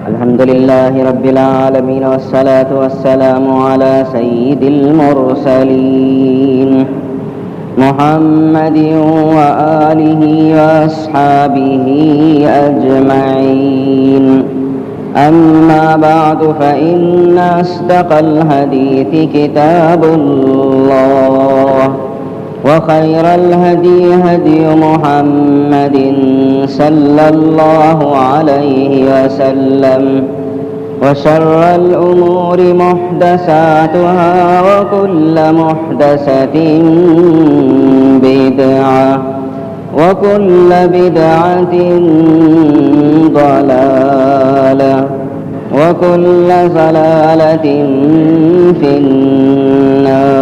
الحمد لله رب العالمين والصلاة والسلام على سيد المرسلين محمد وآله وأصحابه أجمعين. أما بعد فإن أصدق الحديث كتاب الله وخير الهدي هدي محمد صلى الله عليه وسلم وشر الأمور محدثاتها وكل محدثة بدعة وكل بدعة ضلالة وكل ضلالة في النار.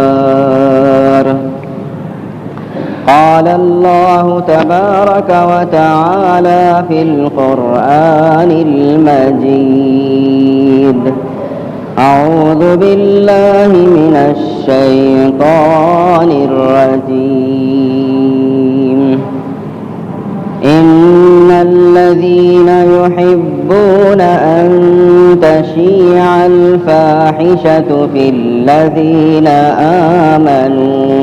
قال الله تبارك وتعالى في القرآن المجيد: أعوذ بالله من الشيطان الرجيم. إن الذين يحبون أن تشيع الفاحشة في الذين آمنوا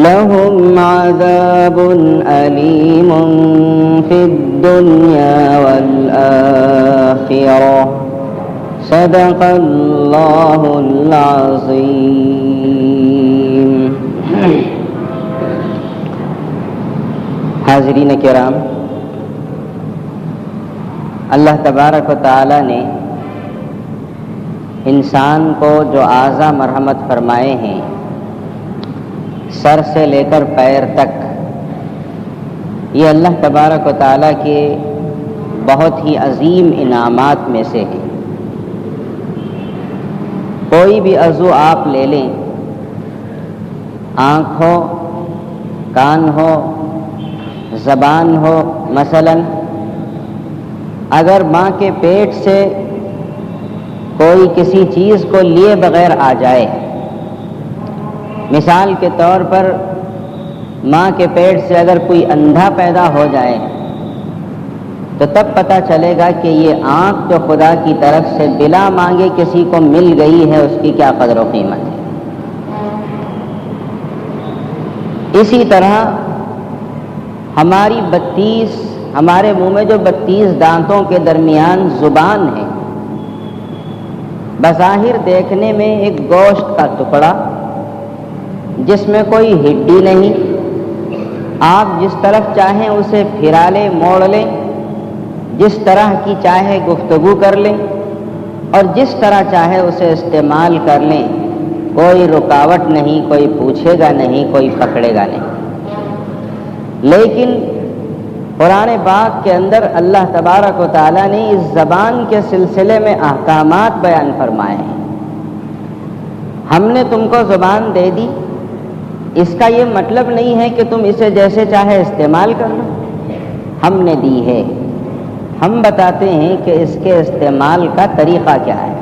لهم عذاب أليم في الدنيا والآخرة. صدق الله العظيم. حاضرین کرام، اللہ تبارک و تعالی نے انسان کو جو اعضاء مرحمت فرمائے ہیں، سر سے لے کر پیر تک، یہ اللہ تبارک و تعالیٰ کے بہت ہی عظیم انعامات میں سے ہے. کوئی بھی عضو آپ لے لیں، آنکھ ہو، کان ہو، زبان ہو، مثلا اگر ماں کے پیٹ سے کوئی کسی چیز کو لیے بغیر آ جائے، مثال کے طور پر ماں کے پیٹ سے اگر کوئی اندھا پیدا ہو جائے تو تب پتہ چلے گا کہ یہ آنکھ جو خدا کی طرف سے بلا مانگے کسی کو مل گئی ہے، اس کی کیا قدر و قیمت ہے. اسی طرح ہمارے منہ میں جو 32 دانتوں کے درمیان زبان ہے، بظاہر دیکھنے میں ایک گوشت کا ٹکڑا جس میں کوئی ہڈی نہیں، آپ جس طرف چاہیں اسے پھرا لیں، موڑ لیں، جس طرح کی چاہے گفتگو کر لیں اور جس طرح چاہے اسے استعمال کر لیں، کوئی رکاوٹ نہیں، کوئی پوچھے گا نہیں، کوئی پکڑے گا نہیں. لیکن قرآن پاک کے اندر اللہ تبارک و تعالیٰ نے اس زبان کے سلسلے میں احکامات بیان فرمائے ہیں. ہم نے تم کو زبان دے دی، اس کا یہ مطلب نہیں ہے کہ تم اسے جیسے چاہے استعمال کر لو. ہم نے دی ہے، ہم بتاتے ہیں کہ اس کے استعمال کا طریقہ کیا ہے.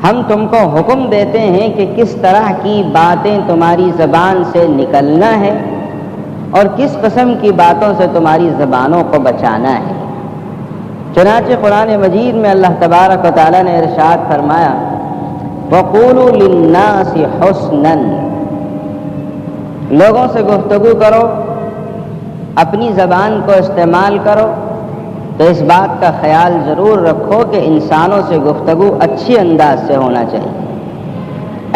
ہم تم کو حکم دیتے ہیں کہ کس طرح کی باتیں تمہاری زبان سے نکلنا ہے اور کس قسم کی باتوں سے تمہاری زبانوں کو بچانا ہے. چنانچہ قرآن مجید میں اللہ تبارک و تعالیٰ نے ارشاد فرمایا: وَقُولُوا لِلنَّاسِ حُسْنًا، لوگوں سے گفتگو کرو، اپنی زبان کو استعمال کرو تو اس بات کا خیال ضرور رکھو کہ انسانوں سے گفتگو اچھی انداز سے ہونا چاہیے.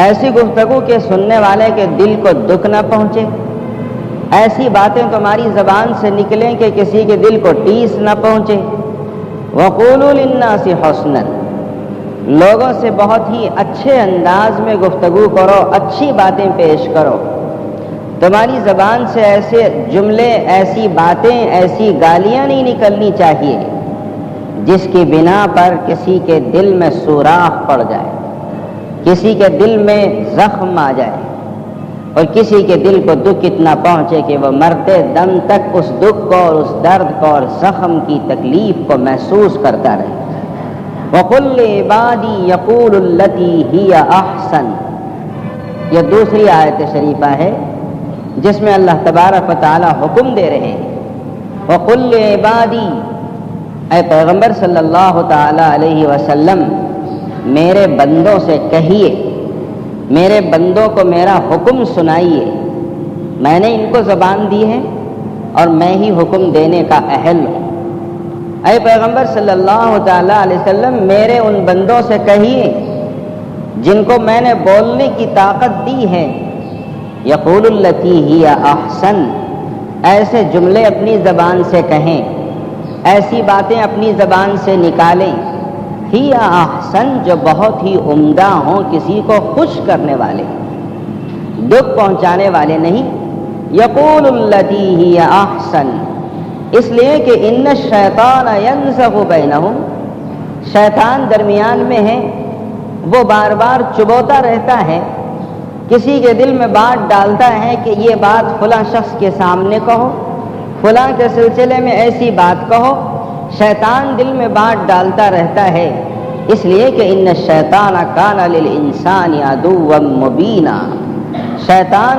ایسی گفتگو کہ سننے والے کے دل کو دکھ نہ پہنچے، ایسی باتیں تمہاری زبان سے نکلیں کہ کسی کے دل کو ٹیس نہ پہنچے. وَقُولُوا لِلنَّاسِ حُسْنًا، لوگوں سے بہت ہی اچھے انداز میں گفتگو کرو، اچھی باتیں پیش کرو. تمہاری زبان سے ایسے جملے، ایسی باتیں، ایسی گالیاں نہیں نکلنی چاہیے جس کی بنا پر کسی کے دل میں سوراخ پڑ جائے، کسی کے دل میں زخم آ جائے اور کسی کے دل کو دکھ اتنا پہنچے کہ وہ مرتے دم تک اس دکھ کو اور اس درد کو اور زخم کی تکلیف کو محسوس کرتا رہے. وَقُلْ لِعِبَادِي يَقُولُ الَّتِي هِيَ أَحْسَنُ، یہ دوسری آیت شریفہ ہے جس میں اللہ تبارک و تعالی حکم دے رہے ہیں. وَقُلْ لِعِبَادِي، اے پیغمبر صلی اللہ تعالی علیہ وسلم میرے بندوں سے کہیے، میرے بندوں کو میرا حکم سنائیے، میں نے ان کو زبان دی ہے اور میں ہی حکم دینے کا اہل ہوں۔ اے پیغمبر صلی اللہ تعالی علیہ وسلم میرے ان بندوں سے کہیے جن کو میں نے بولنے کی طاقت دی ہے، یقول التی ہی احسن، ایسے جملے اپنی زبان سے کہیں، ایسی باتیں اپنی زبان سے نکالیں، ہی احسن، جو بہت ہی عمدہ ہوں، کسی کو خوش کرنے والے، دکھ پہنچانے والے نہیں۔ یقول التی ہی احسن، اس لیے کہ ان الشیطان ینزغ بینہم، شیطان درمیان میں ہے، وہ بار بار چبوتا رہتا ہے، کسی کے دل میں بات ڈالتا ہے کہ یہ بات فلاں شخص کے سامنے کہو، فلاں کے سلسلے میں ایسی بات کہو، شیطان دل میں بات ڈالتا رہتا ہے، اس لیے کہ ان الشیطان کان للانسان عدوا مبینا، شیطان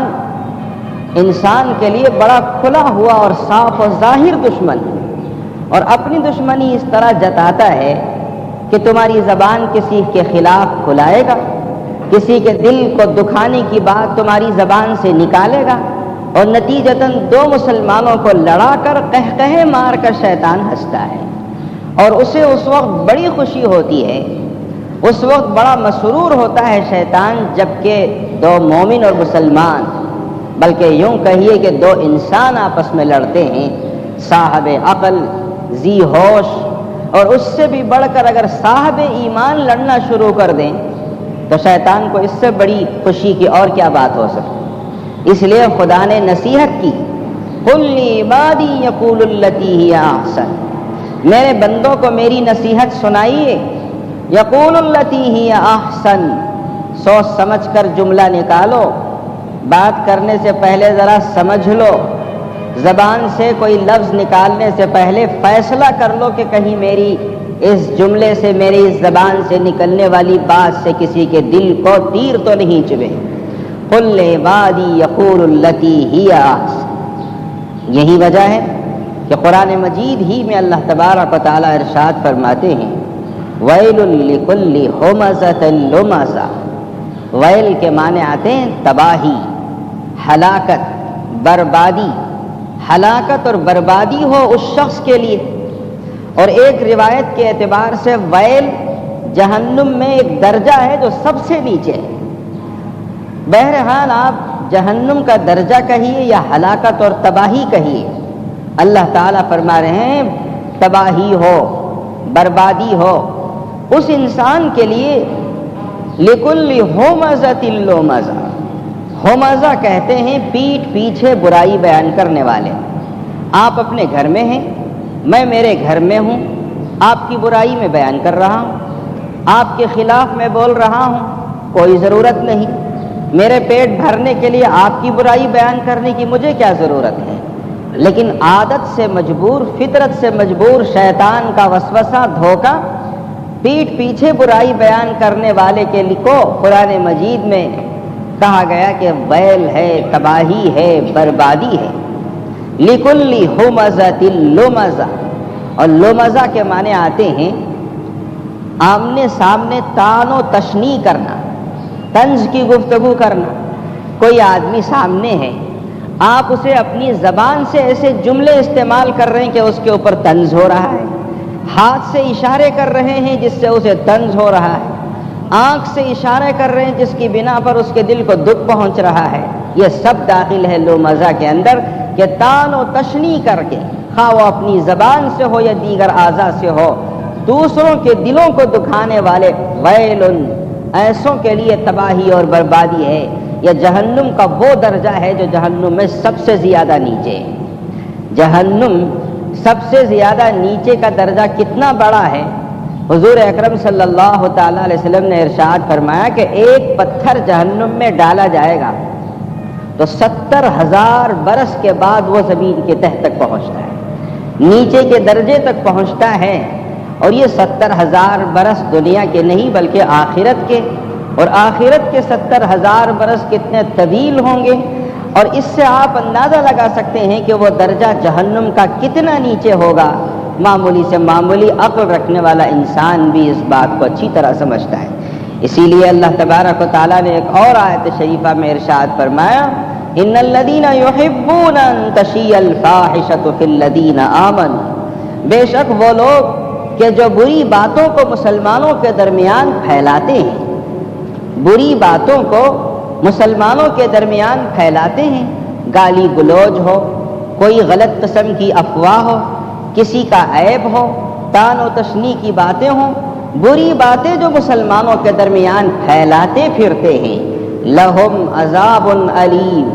انسان کے لیے بڑا کھلا ہوا اور صاف و ظاہر دشمن ہے، اور اپنی دشمنی اس طرح جتاتا ہے کہ تمہاری زبان کسی کے خلاف کھلائے گا، کسی کے دل کو دکھانے کی بات تمہاری زبان سے نکالے گا، اور نتیجتاً دو مسلمانوں کو لڑا کر قہقہے مار کر شیطان ہنستا ہے، اور اسے اس وقت بڑی خوشی ہوتی ہے، اس وقت بڑا مسرور ہوتا ہے شیطان، جبکہ دو مومن اور مسلمان، بلکہ یوں کہیے کہ دو انسان آپس میں لڑتے ہیں، صاحب عقل، ذی ہوش، اور اس سے بھی بڑھ کر اگر صاحب ایمان لڑنا شروع کر دیں تو شیطان کو اس سے بڑی خوشی کی اور کیا بات ہو سکتی۔ اس لیے خدا نے نصیحت کی، قل لعبادی یقول التی ہی احسن، میرے بندوں کو میری نصیحت سنائیے، یقول التی ہی احسن، سوچ سمجھ کر جملہ نکالو، بات کرنے سے پہلے ذرا سمجھ لو، زبان سے کوئی لفظ نکالنے سے پہلے فیصلہ کر لو کہ کہیں میری اس جملے سے، میری اس زبان سے نکلنے والی بات سے کسی کے دل کو تیر تو نہیں چبھے۔ قل لعبادی یقول التی ہی احسن، یہی وجہ ہے کہ قرآن مجید ہی میں اللہ تبارک و تعالیٰ ارشاد فرماتے ہیں، ویل لکل ہمزۃ لمزہ، ویل کے معنی آتے ہیں تباہی، ہلاکت، بربادی، ہلاکت اور بربادی ہو اس شخص کے لیے۔ اور ایک روایت کے اعتبار سے ویل جہنم میں ایک درجہ ہے جو سب سے نیچے ہے۔ بہرحال آپ جہنم کا درجہ کہیے یا ہلاکت اور تباہی کہیے، اللہ تعالیٰ فرما رہے ہیں تباہی ہو، بربادی ہو اس انسان کے لیے، لکل ہمزۃ لمزہ، ہمزہ کہتے ہیں پیٹھ پیچھے برائی بیان کرنے والے۔ آپ اپنے گھر میں ہیں، میں میرے گھر میں ہوں، آپ کی برائی میں بیان کر رہا ہوں، آپ کے خلاف میں بول رہا ہوں، کوئی ضرورت نہیں، میرے پیٹ بھرنے کے لیے آپ کی برائی بیان کرنے کی مجھے کیا ضرورت ہے، لیکن عادت سے مجبور، فطرت سے مجبور، شیطان کا وسوسہ، دھوکہ، پیٹھ پیچھے برائی بیان کرنے والے کے لیے قرآن مجید میں کہا گیا کہ ویل ہے، تباہی ہے، بربادی ہے۔ لکل ہمزۃ لمزہ، اور لمزہ کے معنی آتے ہیں آمنے سامنے طعن و تشنیع کرنا، طنز کی گفتگو کرنا۔ کوئی آدمی سامنے ہے، آپ اسے اپنی زبان سے ایسے جملے استعمال کر رہے ہیں کہ اس کے اوپر طنز ہو رہا ہے، ہاتھ سے اشارے کر رہے ہیں جس سے اسے طنز ہو رہا ہے، آنکھ سے اشارے کر رہے ہیں جس کی بنا پر اس کے دل کو دکھ پہنچ رہا ہے، یہ سب داخل ہے لمزہ کے اندر، کہ طعن و تشنیع کر کے، خواہ وہ اپنی زبان سے ہو یا دیگر اعضاء سے ہو، دوسروں کے دلوں کو دکھانے والے، ویل، ایسوں کے لیے تباہی اور بربادی ہے۔ یہ جہنم کا وہ درجہ ہے جو جہنم میں سب سے زیادہ نیچے ہے۔ جہنم سب سے زیادہ نیچے کا درجہ کتنا بڑا ہے؟ حضور اکرم صلی اللہ تعالی علیہ وسلم نے ارشاد فرمایا کہ ایک پتھر جہنم میں ڈالا جائے گا تو 70,000 برس کے بعد وہ زمین کے تہ تک پہنچتا ہے، نیچے کے درجے تک پہنچتا ہے، اور یہ 70,000 برس دنیا کے نہیں بلکہ آخرت کے، اور آخرت کے 70,000 برس کتنے طویل ہوں گے، اور اس سے آپ اندازہ لگا سکتے ہیں کہ وہ درجہ جہنم کا کتنا نیچے ہوگا۔ معمولی سے معمولی عقل رکھنے والا انسان بھی اس بات کو اچھی طرح سمجھتا ہے۔ اسی لیے اللہ تبارک و تعالیٰ نے ایک اور آیت شریفہ میں ارشاد فرمایا، ان الذین یحبون ان تشیع الفاحشۃ فی الذین آمنوا، بے شک وہ لوگ کہ جو بری باتوں کو مسلمانوں کے درمیان پھیلاتے ہیں، بری باتوں کو مسلمانوں کے درمیان پھیلاتے ہیں، گالی گلوچ ہو، کوئی غلط قسم کی افواہ ہو، کسی کا عیب ہو، طعن و تشنیع کی باتیں ہوں، بری باتیں جو مسلمانوں کے درمیان پھیلاتے پھرتے ہیں، لہم عذاب علیم،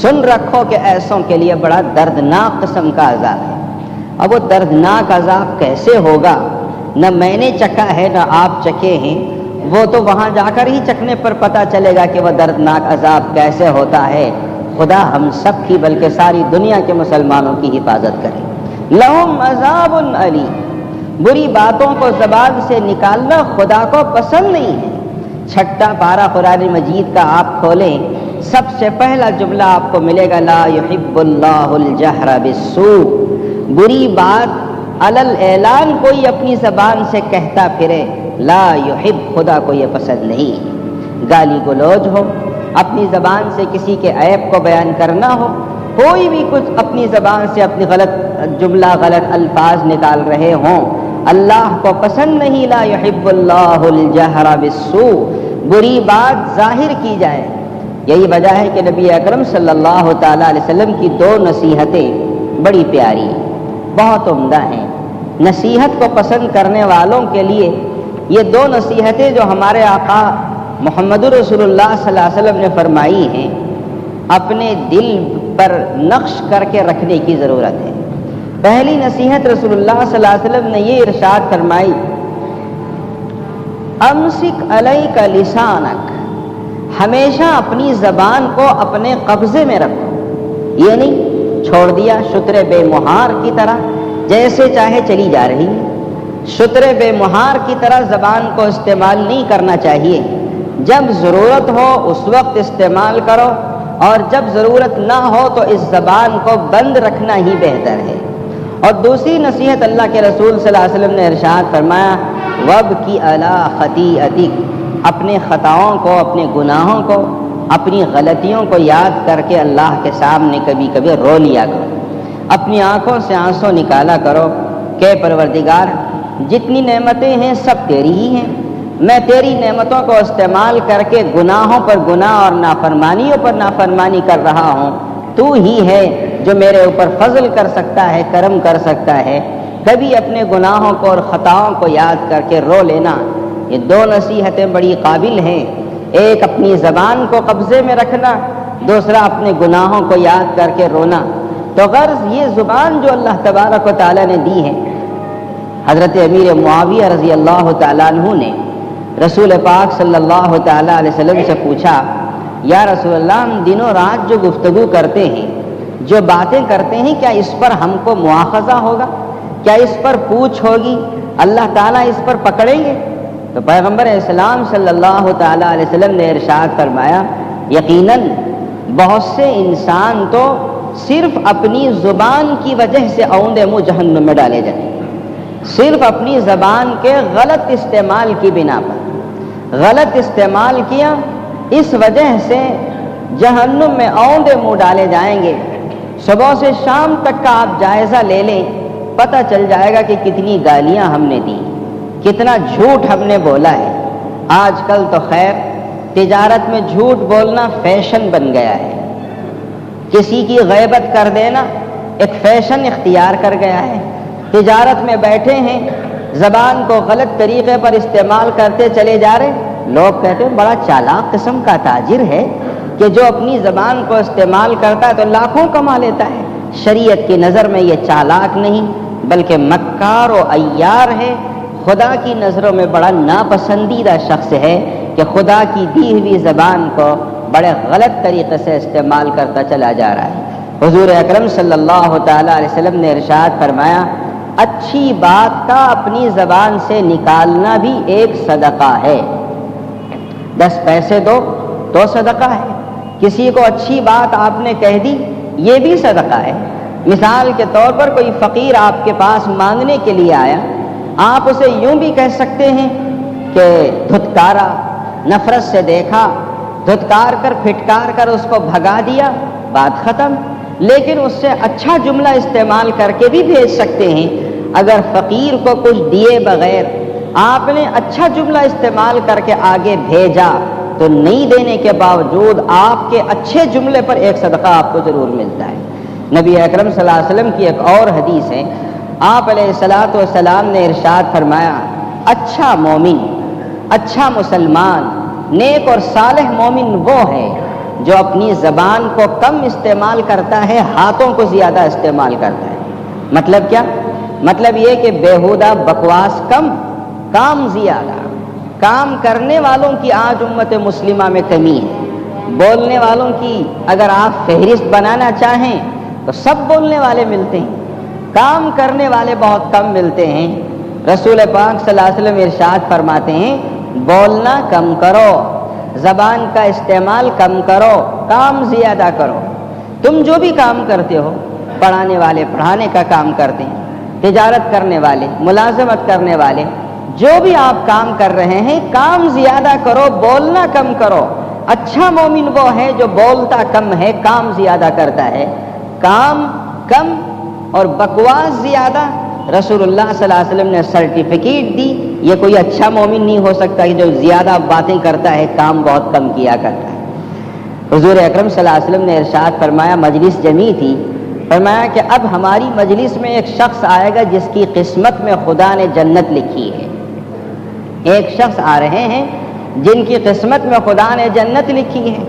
سن رکھو کہ ایسوں کے لیے بڑا دردناک قسم کا عذاب ہے۔ اب وہ دردناک عذاب کیسے ہوگا، نہ میں نے چکھا ہے نہ آپ چکھے ہیں، وہ تو وہاں جا کر ہی چکھنے پر پتہ چلے گا کہ وہ دردناک عذاب کیسے ہوتا ہے۔ خدا ہم سب کی بلکہ ساری دنیا کے مسلمانوں کی حفاظت کرے۔ لہم عذاب علیم، بری باتوں کو زبان سے نکالنا خدا کو پسند نہیں ہے۔ چھٹا پارہ قرآن مجید کا آپ کھولیں، سب سے پہلا جملہ آپ کو ملے گا، لا یحب اللہ الجہر بالسوء، بری بات علل اعلان کوئی اپنی زبان سے کہتا پھرے، لا یحب، خدا کو یہ پسند نہیں۔ گالی گلوچ ہو، اپنی زبان سے کسی کے عیب کو بیان کرنا ہو، کوئی بھی کچھ اپنی زبان سے اپنی غلط جملہ غلط الفاظ نکال رہے ہوں، اللہ کو پسند نہیں۔ لا یحب اللہ الجہر بالسوء، بری بات ظاہر کی جائے۔ یہی وجہ ہے کہ نبی اکرم صلی اللہ تعالی علیہ وسلم کی دو نصیحتیں بڑی پیاری ہیں، بہت عمدہ ہیں۔ نصیحت کو پسند کرنے والوں کے لیے یہ دو نصیحتیں جو ہمارے آقا محمد رسول اللہ صلی اللہ علیہ وسلم نے فرمائی ہیں، اپنے دل پر نقش کر کے رکھنے کی ضرورت ہے۔ پہلی نصیحت رسول اللہ صلی اللہ علیہ وسلم نے یہ ارشاد فرمائی، امسک علیک لسانک، ہمیشہ اپنی زبان کو اپنے قبضے میں رکھو۔ یہ نہیں چھوڑ دیا شتر بے مہار کی طرح جیسے چاہے چلی جا رہی ہے۔ شتر بے مہار کی طرح زبان کو استعمال نہیں کرنا چاہیے، جب ضرورت ہو اس وقت استعمال کرو، اور جب ضرورت نہ ہو تو اس زبان کو بند رکھنا ہی بہتر ہے۔ اور دوسری نصیحت اللہ کے رسول صلی اللہ علیہ وسلم نے ارشاد فرمایا، وابکی علی خطیئتک، اپنے خطاؤں کو، اپنے گناہوں کو، اپنی غلطیوں کو یاد کر کے اللہ کے سامنے کبھی کبھی رو لیا کرو، اپنی آنکھوں سے آنسو نکالا کرو کہ پروردگار جتنی نعمتیں ہیں سب تیری ہی ہیں، میں تیری نعمتوں کو استعمال کر کے گناہوں پر گناہ اور نافرمانیوں پر نافرمانی کر رہا ہوں، تو ہی ہے جو میرے اوپر فضل کر سکتا ہے، کرم کر سکتا ہے۔ کبھی اپنے گناہوں کو اور خطاؤں کو یاد کر کے رو لینا۔ یہ دو نصیحتیں بڑی قابل ہیں، ایک اپنی زبان کو قبضے میں رکھنا، دوسرا اپنے گناہوں کو یاد کر کے رونا۔ تو غرض یہ زبان جو اللہ تبارک و تعالیٰ نے دی ہے، حضرت امیر معاویہ رضی اللہ تعالیٰ عنہ نے رسول پاک صلی اللہ تعالیٰ علیہ وسلم سے پوچھا، یا رسول اللہ، ہم دنوں رات جو گفتگو کرتے ہیں، جو باتیں کرتے ہیں، کیا اس پر ہم کو مواخذہ ہوگا؟ کیا اس پر پوچھ ہوگی؟ اللہ تعالیٰ اس پر پکڑیں گے؟ تو پیغمبر اسلام صلی اللہ تعالیٰ علیہ وسلم نے ارشاد فرمایا، یقیناً بہت سے انسان تو صرف اپنی زبان کی وجہ سے اوندے منہ جہنم میں ڈالے جائیں، صرف اپنی زبان کے غلط استعمال کی بنا پر، غلط استعمال کیا، اس وجہ سے جہنم میں اوندے منہ ڈالے جائیں گے۔ صبح سے شام تک کا آپ جائزہ لے لیں، پتہ چل جائے گا کہ کتنی گالیاں ہم نے دی، کتنا جھوٹ ہم نے بولا ہے۔ آج کل تو خیر تجارت میں جھوٹ بولنا فیشن بن گیا ہے، کسی کی غیبت کر دینا ایک فیشن اختیار کر گیا ہے۔ تجارت میں بیٹھے ہیں، زبان کو غلط طریقے پر استعمال کرتے چلے جا رہے، لوگ کہتے ہیں بڑا چالاک قسم کا تاجر ہے کہ جو اپنی زبان کو استعمال کرتا ہے تو لاکھوں کما لیتا ہے۔ شریعت کی نظر میں یہ چالاک نہیں بلکہ مکار و عیار ہے، خدا کی نظروں میں بڑا ناپسندیدہ شخص ہے کہ خدا کی دی ہوئی زبان کو بڑے غلط طریقے سے استعمال کرتا چلا جا رہا ہے۔ حضور اکرم صلی اللہ تعالیٰ علیہ وسلم نے ارشاد فرمایا، اچھی بات کا اپنی زبان سے نکالنا بھی ایک صدقہ ہے۔ 10 پیسے دو تو صدقہ ہے، کسی کو اچھی بات آپ نے کہہ دی یہ بھی صدقہ ہے، مثال کے طور پر کوئی فقیر آپ کے پاس مانگنے کے لیے آیا، آپ اسے یوں بھی کہہ سکتے ہیں کہ دھتکارا، نفرت سے دیکھا، دھتکار کر پھٹکار کر اس کو بھگا دیا، بات ختم۔ لیکن اس سے اچھا جملہ استعمال کر کے بھی بھیج سکتے ہیں۔ اگر فقیر کو کچھ دیے بغیر آپ نے اچھا جملہ استعمال کر کے آگے بھیجا تو نہیں دینے کے باوجود آپ کے اچھے جملے پر ایک صدقہ آپ کو ضرور ملتا ہے۔ نبی اکرم صلی اللہ علیہ وسلم کی ایک اور حدیث ہے، آپ علیہ الصلوۃ والسلام نے ارشاد فرمایا، اچھا مومن، اچھا مسلمان، نیک اور صالح مومن وہ ہے جو اپنی زبان کو کم استعمال کرتا ہے، ہاتھوں کو زیادہ استعمال کرتا ہے۔ مطلب کیا؟ مطلب یہ کہ بیہودہ بکواس کم، کام زیادہ۔ کام کرنے والوں کی آج امت مسلمہ میں کمی ہے، بولنے والوں کی اگر آپ فہرست بنانا چاہیں تو سب بولنے والے ملتے ہیں، کام کرنے والے بہت کم ملتے ہیں۔ رسول پاک صلی اللہ علیہ وسلم ارشاد فرماتے ہیں، بولنا کم کرو، زبان کا استعمال کم کرو، کام زیادہ کرو۔ تم جو بھی کام کرتے ہو، پڑھانے والے پڑھانے کا کام کرتے ہیں، تجارت کرنے والے، ملازمت کرنے والے، جو بھی آپ کام کر رہے ہیں، کام زیادہ کرو، بولنا کم کرو۔ اچھا مومن وہ ہے جو بولتا کم ہے، کام زیادہ کرتا ہے۔ کام کم اور بکواس زیادہ، رسول اللہ صلی اللہ علیہ وسلم نے سرٹیفکیٹ دی، یہ کوئی اچھا مومن نہیں ہو سکتا کہ جو زیادہ باتیں کرتا ہے، کام بہت کم کیا کرتا ہے۔ حضور اکرم صلی اللہ علیہ وسلم نے ارشاد فرمایا، مجلس جمی تھی، فرمایا کہ اب ہماری مجلس میں ایک شخص آئے گا جس کی قسمت میں خدا نے جنت لکھی ہے۔ ایک شخص آ رہے ہیں جن کی قسمت میں خدا نے جنت لکھی ہے۔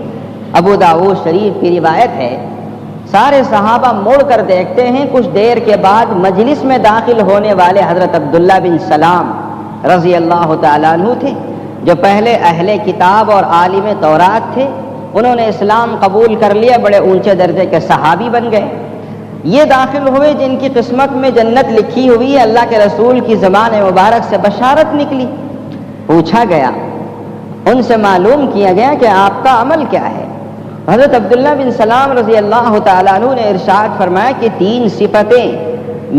ابو داؤد شریف کی روایت ہے، سارے صحابہ مڑ کر دیکھتے ہیں، کچھ دیر کے بعد مجلس میں داخل ہونے والے حضرت عبداللہ بن سلام رضی اللہ تعالیٰ عنہ تھے، جو پہلے اہل کتاب اور عالم تورات تھے۔ انہوں نے اسلام قبول کر لیا، بڑے اونچے درجے کے صحابی بن گئے۔ یہ داخل ہوئے جن کی قسمت میں جنت لکھی ہوئی ہے، اللہ کے رسول کی زبان مبارک سے بشارت نکلی۔ پوچھا گیا، ان سے معلوم کیا گیا کہ آپ کا عمل کیا ہے۔ حضرت عبداللہ بن سلام رضی اللہ تعالیٰ عنہ نے ارشاد فرمایا کہ 3 صفتیں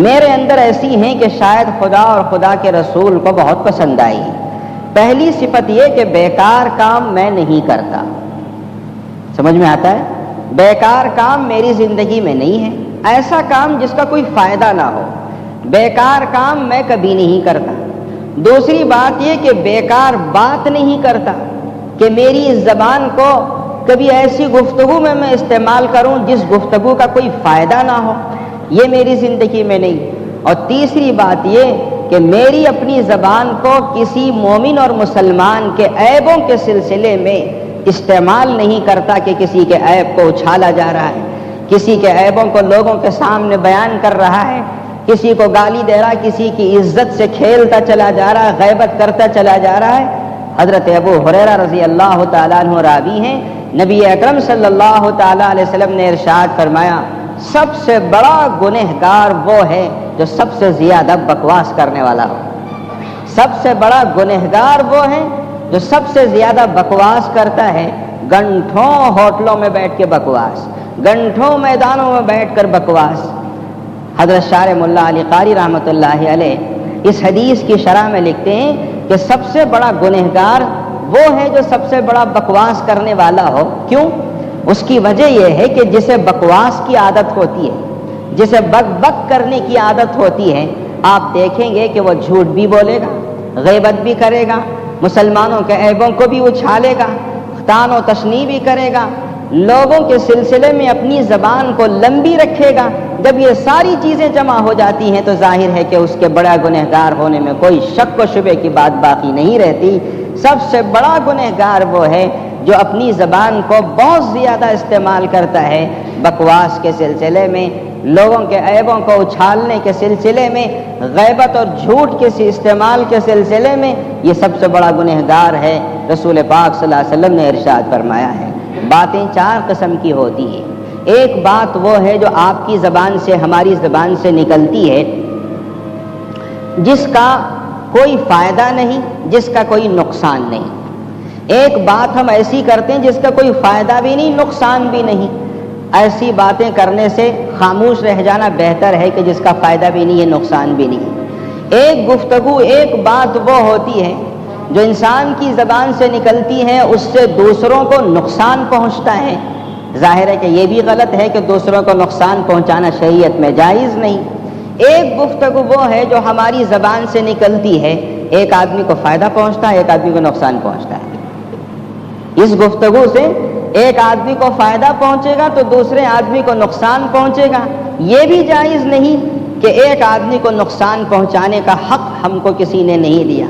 میرے اندر ایسی ہیں کہ شاید خدا اور خدا کے رسول کو بہت پسند آئی۔ پہلی صفت یہ کہ بیکار کام میں نہیں کرتا۔ سمجھ میں آتا ہے؟ بیکار کام میری زندگی میں نہیں ہے، ایسا کام جس کا کوئی فائدہ نہ ہو، بیکار کام میں کبھی نہیں کرتا۔ دوسری بات یہ کہ بیکار بات نہیں کرتا، کہ میری اس زبان کو کبھی ایسی گفتگو میں استعمال کروں جس گفتگو کا کوئی فائدہ نہ ہو، یہ میری زندگی میں نہیں۔ اور تیسری بات یہ کہ میری اپنی زبان کو کسی مومن اور مسلمان کے عیبوں کے سلسلے میں استعمال نہیں کرتا کہ کسی کے عیب کو اچھالا جا رہا ہے، کسی کے عیبوں کو لوگوں کے سامنے بیان کر رہا ہے، کسی کو گالی دے رہا ہے، کسی کی عزت سے کھیلتا چلا جا رہا ہے، غیبت کرتا چلا جا رہا ہے۔ حضرت ابو ہریرہ رضی اللہ تعالیٰ عنہ راوی ہیں، نبی اکرم صلی اللہ تعالیٰ علیہ وسلم نے ارشاد فرمایا، سب سے بڑا گنہگار وہ ہے جو سب سے زیادہ بکواس کرنے والا ہو۔ سب سے بڑا گنہگار وہ ہے جو سب سے زیادہ بکواس کرتا ہے۔ گھنٹوں ہوٹلوں میں بیٹھ کے بکواس، گھنٹوں میدانوں میں بیٹھ کر بکواس۔ حضرت شارع ملا علی قاری رحمۃ اللہ علیہ اس حدیث کی شرح میں لکھتے ہیں کہ سب سے بڑا گنہگار وہ ہے جو سب سے بڑا بکواس کرنے والا ہو۔ کیوں؟ اس کی وجہ یہ ہے کہ جسے بکواس کی عادت ہوتی ہے، جسے بک بک کرنے کی عادت ہوتی ہے، آپ دیکھیں گے کہ وہ جھوٹ بھی بولے گا، غیبت بھی کرے گا، مسلمانوں کے عیبوں کو بھی اچھالے گا، طعن و تشنیع بھی کرے گا، لوگوں کے سلسلے میں اپنی زبان کو لمبی رکھے گا۔ جب یہ ساری چیزیں جمع ہو جاتی ہیں تو ظاہر ہے کہ اس کے بڑا گنہگار ہونے میں کوئی شک و شبے کی بات باقی نہیں رہتی۔ سب سے بڑا گنہگار وہ ہے جو اپنی زبان کو بہت زیادہ استعمال کرتا ہے بکواس کے سلسلے میں، لوگوں کے عیبوں کو اچھالنے کے سلسلے میں، غیبت اور جھوٹ کے استعمال کے سلسلے میں، یہ سب سے بڑا گنہگار ہے۔ رسول پاک صلی اللہ علیہ وسلم نے ارشاد فرمایا ہے، باتیں 4 قسم کی ہوتی ہیں۔ ایک بات وہ ہے جو آپ کی زبان سے، ہماری زبان سے نکلتی ہے، جس کا کوئی فائدہ نہیں، جس کا کوئی نقصان نہیں۔ ایک بات ہم ایسی کرتے ہیں جس کا کوئی فائدہ بھی نہیں، نقصان بھی نہیں۔ ایسی باتیں کرنے سے خاموش رہ جانا بہتر ہے کہ جس کا فائدہ بھی نہیں ہے نقصان بھی نہیں ہے۔ ایک گفتگو، ایک بات وہ ہوتی ہے جو انسان کی زبان سے نکلتی ہے، اس سے دوسروں کو نقصان پہنچتا ہے۔ ظاہر ہے کہ یہ بھی غلط ہے کہ دوسروں کو نقصان پہنچانا شریعت میں جائز نہیں۔ ایک گفتگو وہ ہے جو ہماری زبان سے نکلتی ہے، ایک آدمی کو فائدہ پہنچتا ہے، ایک آدمی کو نقصان پہنچتا ہے۔ اس گفتگو سے ایک آدمی کو فائدہ پہنچے گا تو دوسرے آدمی کو نقصان پہنچے گا۔ یہ بھی جائز نہیں کہ ایک آدمی کو نقصان پہنچانے کا حق ہم کو کسی نے نہیں دیا۔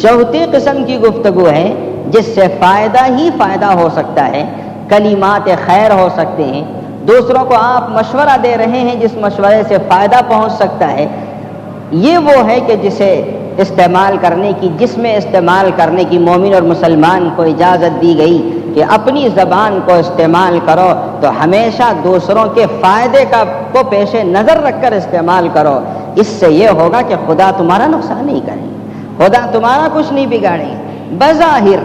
چوتھی قسم کی گفتگو ہے جس سے فائدہ ہی فائدہ ہو سکتا ہے، کلمات خیر ہو سکتے ہیں، دوسروں کو آپ مشورہ دے رہے ہیں جس مشورے سے فائدہ پہنچ سکتا ہے۔ یہ وہ ہے کہ جسے استعمال کرنے کی، جس میں استعمال کرنے کی مومن اور مسلمان کو اجازت دی گئی کہ اپنی زبان کو استعمال کرو تو ہمیشہ دوسروں کے فائدے کو پیش نظر رکھ کر استعمال کرو۔ اس سے یہ ہوگا کہ خدا تمہارا نقصان نہیں کرے، خدا تمہارا کچھ نہیں بگاڑے۔ بظاہر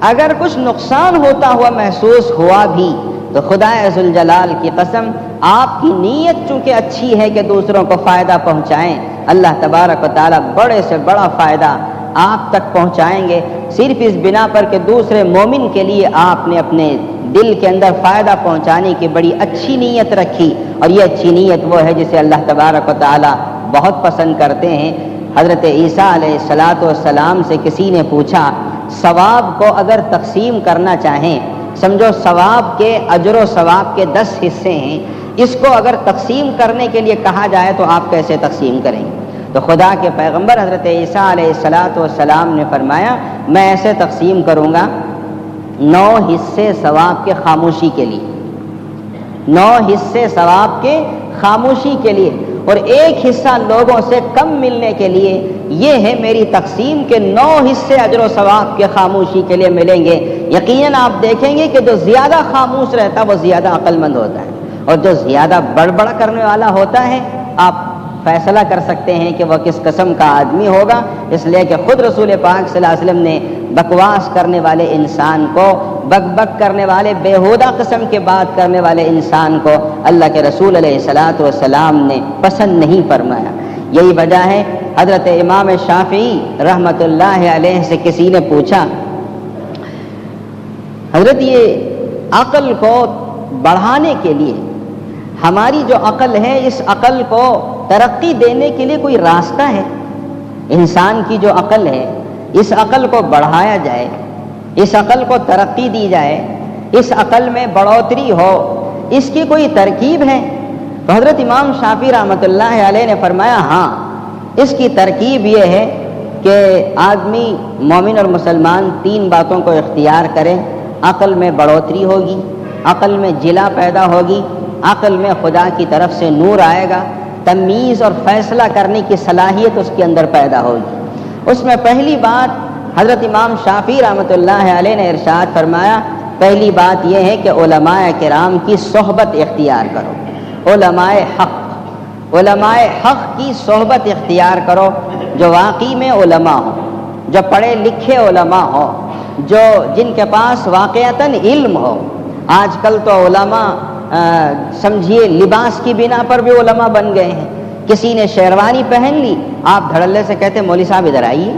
اگر کچھ نقصان ہوتا ہوا محسوس ہوا بھی تو خدا ذوالجلال کی قسم آپ کی نیت چونکہ اچھی ہے کہ دوسروں کو فائدہ پہنچائیں، اللہ تبارک و تعالیٰ بڑے سے بڑا فائدہ آپ تک پہنچائیں گے، صرف اس بنا پر کہ دوسرے مومن کے لیے آپ نے اپنے دل کے اندر فائدہ پہنچانے کی بڑی اچھی نیت رکھی، اور یہ اچھی نیت وہ ہے جسے اللہ تبارک و تعالیٰ بہت پسند کرتے ہیں۔ حضرت عیسیٰ علیہ السلام سے کسی نے پوچھا ثواب کو اگر تقسیم کرنا چاہیں، سمجھو ثواب کے اجر و ثواب کے 10 حصے ہیں، اس کو اگر تقسیم کرنے کے لیے کہا جائے تو آپ کیسے تقسیم کریں گے؟ تو خدا کے پیغمبر حضرت عیسیٰ علیہ السلام نے فرمایا میں ایسے تقسیم کروں گا 9 حصے ثواب کے خاموشی کے لیے، 9 حصے ثواب کے خاموشی کے لیے، اور 1 حصہ لوگوں سے کم ملنے کے لیے۔ یہ ہے میری تقسیم کے 9 حصے اجر و ثواب کے خاموشی کے لیے ملیں گے۔ یقیناً آپ دیکھیں گے کہ جو زیادہ خاموش رہتا ہے وہ زیادہ عقل مند ہوتا ہے، اور جو زیادہ بڑبڑ کرنے والا ہوتا ہے آپ فیصلہ کر سکتے ہیں کہ وہ کس قسم کا آدمی ہوگا، اس لیے کہ خود رسول پاک صلی اللہ علیہ وسلم نے بکواس کرنے والے انسان کو، بک بک کرنے والے بیہودہ قسم کے بات کرنے والے انسان کو اللہ کے رسول علیہ السلام نے پسند نہیں فرمایا۔ یہی وجہ ہے حضرت امام شافعی رحمۃ اللہ علیہ سے کسی نے پوچھا حضرت یہ عقل کو بڑھانے کے لیے، ہماری جو عقل ہے اس عقل کو ترقی دینے کے لیے کوئی راستہ ہے؟ انسان کی جو عقل ہے اس عقل کو بڑھایا جائے، اس عقل کو ترقی دی جائے، اس عقل میں بڑھوتری ہو، اس کی کوئی ترکیب ہے؟ تو حضرت امام شافعی رحمۃ اللہ علیہ نے فرمایا ہاں، اس کی ترکیب یہ ہے کہ آدمی مومن اور مسلمان 3 باتوں کو اختیار کرے، عقل میں بڑھوتری ہوگی، عقل میں جلا پیدا ہوگی، عقل میں خدا کی طرف سے نور آئے گا، تمیز اور فیصلہ کرنے کی صلاحیت اس کے اندر پیدا ہوگی۔ اس میں پہلی بات حضرت امام شافعی رحمۃ اللہ علیہ نے ارشاد فرمایا، پہلی بات یہ ہے کہ علماء کرام کی صحبت اختیار کرو، علماء حق کی صحبت اختیار کرو، جو واقعی میں علماء ہوں، جو پڑھے لکھے علماء ہوں، جن کے پاس واقعتاً علم ہو۔ آج کل تو علماء سمجھیے لباس کی بنا پر بھی علماء بن گئے ہیں۔ کسی نے شیروانی پہن لی، آپ دھڑلے سے کہتے مولوی صاحب ادھر آئیے۔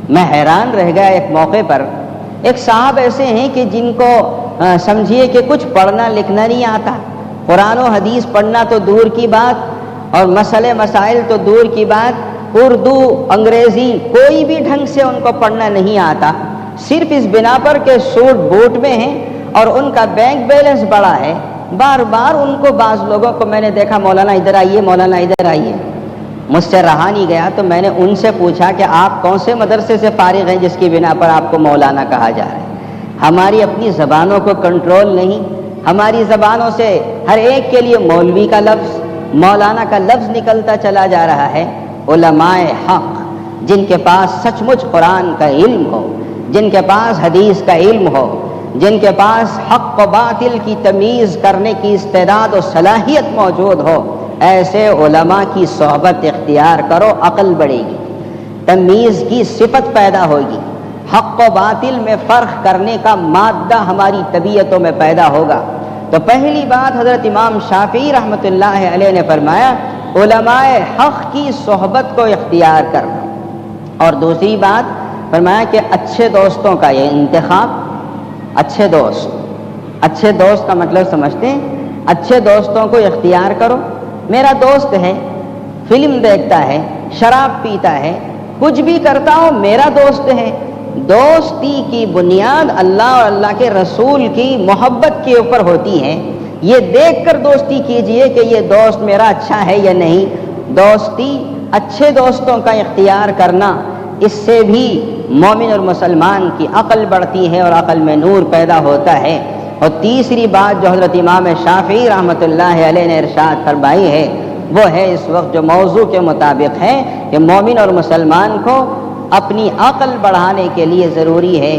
میں حیران رہ گیا، ایک موقع پر ایک صاحب ایسے ہیں کہ جن کو سمجھیے کہ کچھ پڑھنا لکھنا نہیں آتا، قرآن و حدیث پڑھنا تو دور کی بات اور مسئلے مسائل تو دور کی بات، اردو انگریزی کوئی بھی ڈھنگ سے ان کو پڑھنا نہیں آتا، صرف اس بنا پر کہ سوٹ بوٹ میں ہیں اور ان کا بینک بیلنس بڑا ہے۔ بار بار ان کو بعض لوگوں کو میں نے دیکھا مولانا ادھر آئیے، مولانا ادھر آئیے، مجھ سے رہا نہیں گیا تو میں نے ان سے پوچھا کہ آپ کون سے مدرسے سے فارغ ہیں جس کی بنا پر آپ کو مولانا کہا جا رہا ہے؟ ہماری اپنی زبانوں کو کنٹرول نہیں، ہماری زبانوں سے ہر ایک کے لیے مولوی کا لفظ، مولانا کا لفظ نکلتا چلا جا رہا ہے۔ علماء حق جن کے پاس سچ مچ قرآن کا علم ہو، جن کے پاس حدیث کا علم ہو، جن کے پاس حق و باطل کی تمیز کرنے کی استعداد و صلاحیت موجود ہو، ایسے علماء کی صحبت اختیار کرو، عقل بڑھے گی، تمیز کی صفت پیدا ہوگی، حق و باطل میں فرق کرنے کا مادہ ہماری طبیعتوں میں پیدا ہوگا۔ تو پہلی بات حضرت امام شافعی رحمۃ اللہ علیہ نے فرمایا علماء حق کی صحبت کو اختیار کرنا، اور دوسری بات فرمایا کہ اچھے دوستوں کا یہ انتخاب۔ اچھے دوست کا مطلب سمجھتے ہیں؟ اچھے دوستوں کو اختیار کرو۔ میرا دوست ہے، فلم دیکھتا ہے، شراب پیتا ہے، کچھ بھی کرتا ہو، میرا دوست ہے۔ دوستی کی بنیاد اللہ اور اللہ کے رسول کی محبت کے اوپر ہوتی ہے۔ یہ دیکھ کر دوستی کیجئے کہ یہ دوست میرا اچھا ہے یا نہیں۔ دوستی اچھے دوستوں کا اختیار کرنا، اس سے بھی مومن اور مسلمان کی عقل بڑھتی ہے اور عقل میں نور پیدا ہوتا ہے۔ اور تیسری بات جو حضرت امام شافعی رحمۃ اللہ علیہ نے ارشاد فرمائی ہے وہ ہے اس وقت جو موضوع کے مطابق ہے کہ مومن اور مسلمان کو اپنی عقل بڑھانے کے لیے ضروری ہے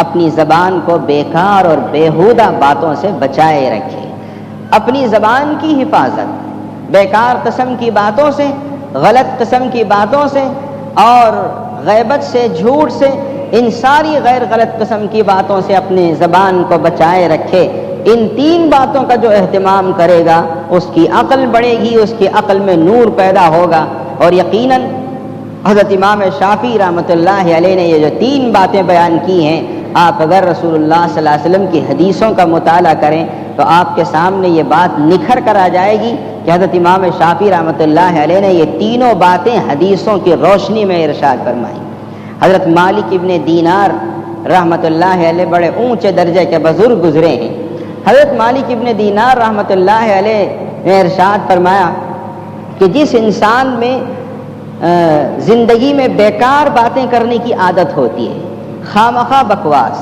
اپنی زبان کو بیکار اور بیہودہ باتوں سے بچائے رکھے۔ اپنی زبان کی حفاظت بیکار قسم کی باتوں سے، غلط قسم کی باتوں سے اور غیبت سے، جھوٹ سے، ان ساری غیر غلط قسم کی باتوں سے اپنی زبان کو بچائے رکھے۔ ان تین باتوں کا جو اہتمام کرے گا اس کی عقل بڑھے گی، اس کی عقل میں نور پیدا ہوگا۔ اور یقیناً حضرت امام شافعی رحمۃ اللہ علیہ نے یہ جو تین باتیں بیان کی ہیں، آپ اگر رسول اللہ صلی اللہ علیہ وسلم کی حدیثوں کا مطالعہ کریں تو آپ کے سامنے یہ بات نکھر کر آ جائے گی کہ حضرت امام شافعی رحمۃ اللہ علیہ نے یہ تینوں باتیں حدیثوں کی روشنی میں ارشاد فرمائی۔ حضرت مالک ابن دینار رحمۃ اللہ علیہ بڑے اونچے درجے کے بزرگ گزرے ہیں۔ حضرت مالک ابن دینار رحمۃ اللہ علیہ نے ارشاد فرمایا کہ جس انسان میں زندگی میں بیکار باتیں کرنے کی عادت ہوتی ہے، خامخواہ بکواس،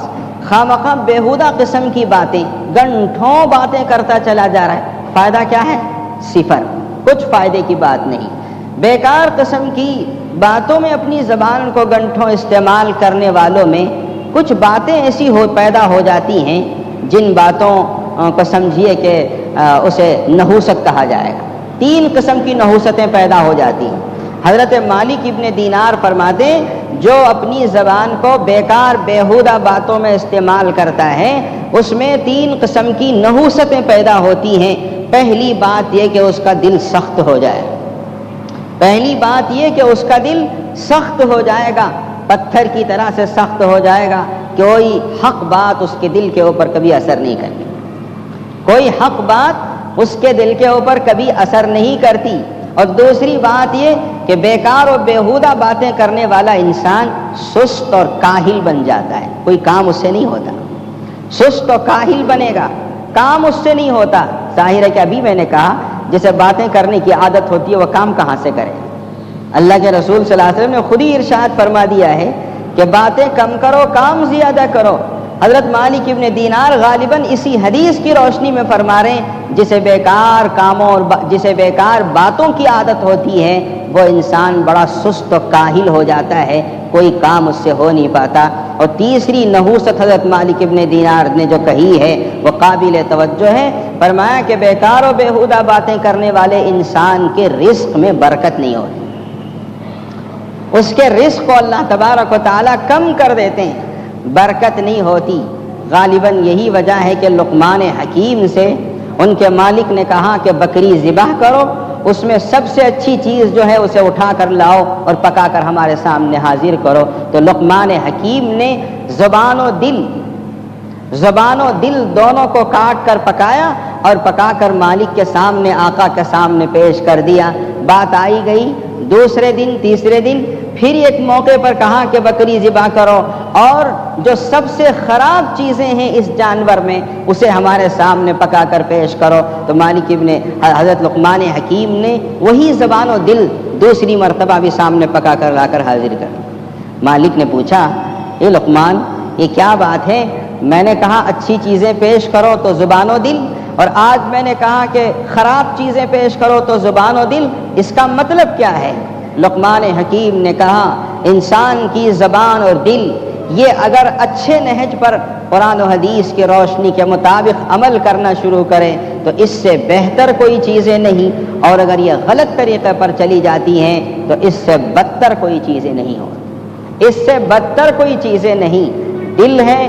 خامخواہ بیہودہ قسم کی باتیں، گھنٹوں باتیں کرتا چلا جا رہا ہے، فائدہ کیا ہے؟ صفر، کچھ فائدے کی بات نہیں۔ بیکار قسم کی باتوں میں اپنی زبان کو گھنٹوں استعمال کرنے والوں میں کچھ باتیں ایسی پیدا ہو جاتی ہیں جن باتوں کو سمجھیے کہ اسے نحوست کہا جائے گا۔ تین قسم کی نحوستیں پیدا ہو جاتی ہیں۔ حضرت مالک ابن دینار فرماتے ہیں جو اپنی زبان کو بیکار بیہودہ باتوں میں استعمال کرتا ہے اس میں تین قسم کی نحوستیں پیدا ہوتی ہیں۔ پہلی بات یہ کہ اس کا دل سخت ہو جائے، پہلی بات یہ کہ اس کا دل سخت ہو جائے گا، پتھر کی طرح سے سخت ہو جائے گا، کوئی حق بات اس کے دل کے اوپر کبھی اثر نہیں کرتی، کوئی حق بات اس کے دل کے اوپر کبھی اثر نہیں کرتی۔ اور دوسری بات یہ کہ بیکار اور بیہودہ باتیں کرنے والا انسان سست اور کاہل بن جاتا ہے، کوئی کام اس سے نہیں ہوتا، سست اور کاہل بنے گا، کام اس سے نہیں ہوتا۔ ظاہر ہے کہ ابھی میں نے کہا جسے باتیں کرنے کی عادت ہوتی ہے وہ کام کہاں سے کرے؟ اللہ کے رسول صلی اللہ علیہ وسلم نے خود ہی ارشاد فرما دیا ہے کہ باتیں کم کرو، کام زیادہ کرو۔ حضرت مالک ابن دینار غالباً اسی حدیث کی روشنی میں فرما رہے ہیں جسے بیکار کاموں اور جسے بیکار باتوں کی عادت ہوتی ہے وہ انسان بڑا سست و کاہل ہو جاتا ہے، کوئی کام اس سے ہو نہیں پاتا۔ اور تیسری نحوست حضرت مالک ابن دینار نے جو کہی ہے وہ قابل توجہ ہے۔ فرمایا کہ بیکار و بیہودہ باتیں کرنے والے انسان کے رزق میں برکت نہیں ہوتی، اس کے رزق کو اللہ تبارک و تعالیٰ کم کر دیتے ہیں، برکت نہیں ہوتی۔ غالباً یہی وجہ ہے کہ لقمان حکیم سے ان کے مالک نے کہا کہ بکری ذبح کرو، اس میں سب سے اچھی چیز جو ہے اسے اٹھا کر لاؤ اور پکا کر ہمارے سامنے حاضر کرو۔ تو لقمان حکیم نے زبان و دل دونوں کو کاٹ کر پکایا اور پکا کر مالک کے سامنے، آقا کے سامنے پیش کر دیا۔ بات آئی گئی، دوسرے دن، تیسرے دن پھر ایک موقع پر کہا کہ بکری ذبح کرو اور جو سب سے خراب چیزیں ہیں اس جانور میں اسے ہمارے سامنے پکا کر پیش کرو۔ تو مالک ابن حضرت لقمان حکیم نے وہی زبان و دل دوسری مرتبہ بھی سامنے پکا کر لا کر حاضر کر۔ مالک نے پوچھا اے لقمان یہ کیا بات ہے؟ میں نے کہا اچھی چیزیں پیش کرو تو زبان و دل، اور آج میں نے کہا کہ خراب چیزیں پیش کرو تو زبان و دل، اس کا مطلب کیا ہے؟ لقمان حکیم نے کہا انسان کی زبان اور دل یہ اگر اچھے نہج پر قرآن و حدیث کی روشنی کے مطابق عمل کرنا شروع کرے تو اس سے بہتر کوئی چیزیں نہیں، اور اگر یہ غلط طریقے پر چلی جاتی ہیں تو اس سے بدتر کوئی چیزیں نہیں ہوتی، اس سے بدتر کوئی چیزیں نہیں۔ دل ہے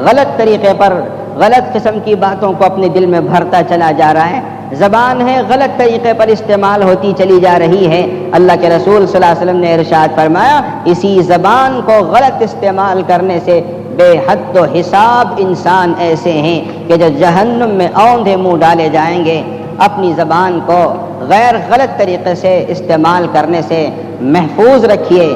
غلط طریقے پر غلط قسم کی باتوں کو اپنے دل میں بھرتا چلا جا رہا ہے. زبان ہے غلط طریقے پر استعمال ہوتی چلی جا رہی ہے. اللہ کے رسول صلی اللہ علیہ وسلم نے ارشاد فرمایا اسی زبان کو غلط استعمال کرنے سے بے حد و حساب انسان ایسے ہیں کہ جو جہنم میں اوندھے منہ ڈالے جائیں گے. اپنی زبان کو غیر غلط طریقے سے استعمال کرنے سے محفوظ رکھیے.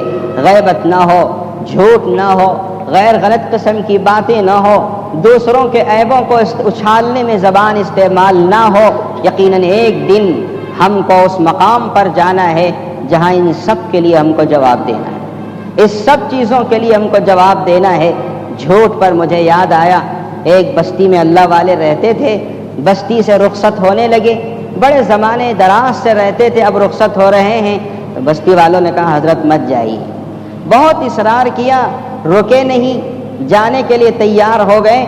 غیبت نہ ہو, جھوٹ نہ ہو, غیر غلط قسم کی باتیں نہ ہو, دوسروں کے عیبوں کو اچھالنے میں زبان استعمال نہ ہو. یقیناً ایک دن ہم کو اس مقام پر جانا ہے جہاں ان سب کے لیے ہم کو جواب دینا ہے. اس سب چیزوں کے لیے ہم کو جواب دینا ہے. جھوٹ پر مجھے یاد آیا, ایک بستی میں اللہ والے رہتے تھے. بستی سے رخصت ہونے لگے, بڑے زمانے دراز سے رہتے تھے, اب رخصت ہو رہے ہیں. تو بستی والوں نے کہا حضرت مت جائیے. بہت اصرار کیا, رکے نہیں, جانے کے لیے تیار ہو گئے.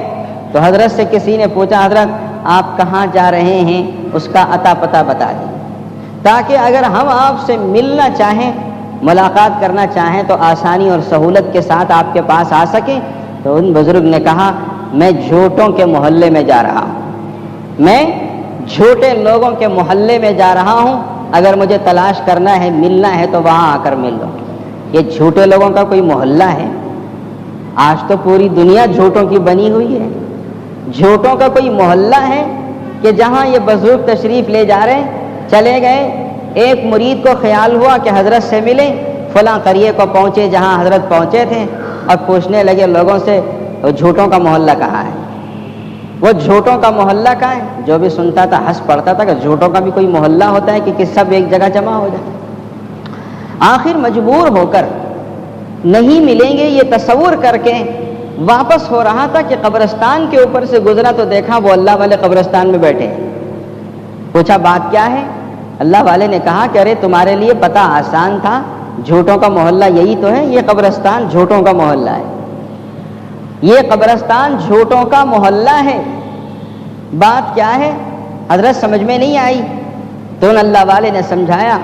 تو حضرت سے کسی نے پوچھا حضرت آپ کہاں جا رہے ہیں, اس کا عطا پتہ بتا دیں تاکہ اگر ہم آپ سے ملنا چاہیں, ملاقات کرنا چاہیں تو آسانی اور سہولت کے ساتھ آپ کے پاس آ سکیں. تو ان بزرگ نے کہا میں جھوٹوں کے محلے میں جا رہا ہوں, میں جھوٹے لوگوں کے محلے میں جا رہا ہوں. اگر مجھے تلاش کرنا ہے, ملنا ہے تو وہاں آ کر مل لو. یہ جھوٹے لوگوں کا کوئی محلہ ہے؟ آج تو پوری دنیا جھوٹوں کی بنی ہوئی ہے. جھوٹوں کا کوئی محلہ ہے کہ جہاں یہ بزرگ تشریف لے جا رہے ہیں, چلے گئے. ایک مرید کو خیال ہوا کہ حضرت سے ملیں, فلاں قریے کو پہنچے جہاں حضرت پہنچے تھے, اور پوچھنے لگے لوگوں سے وہ جھوٹوں کا محلہ کہاں ہے, وہ جھوٹوں کا محلہ کہاں ہے. جو بھی سنتا تھا ہنس پڑتا تھا کہ جھوٹوں کا بھی کوئی محلہ ہوتا ہے کہ سب ایک جگہ جمع ہو جائے. آخر مجبور ہو کر نہیں ملیں گے یہ تصور کر کے واپس ہو رہا تھا کہ قبرستان کے اوپر سے گزرا تو دیکھا وہ اللہ والے قبرستان میں بیٹھے. پوچھا بات کیا ہے؟ اللہ والے نے کہا کہ ارے تمہارے لیے پتہ آسان تھا, جھوٹوں کا محلہ یہی تو ہے, یہ قبرستان جھوٹوں کا محلہ ہے, یہ قبرستان جھوٹوں کا محلہ ہے. بات کیا ہے؟ حضرت سمجھ میں نہیں آئی. تو اللہ والے نے سمجھایا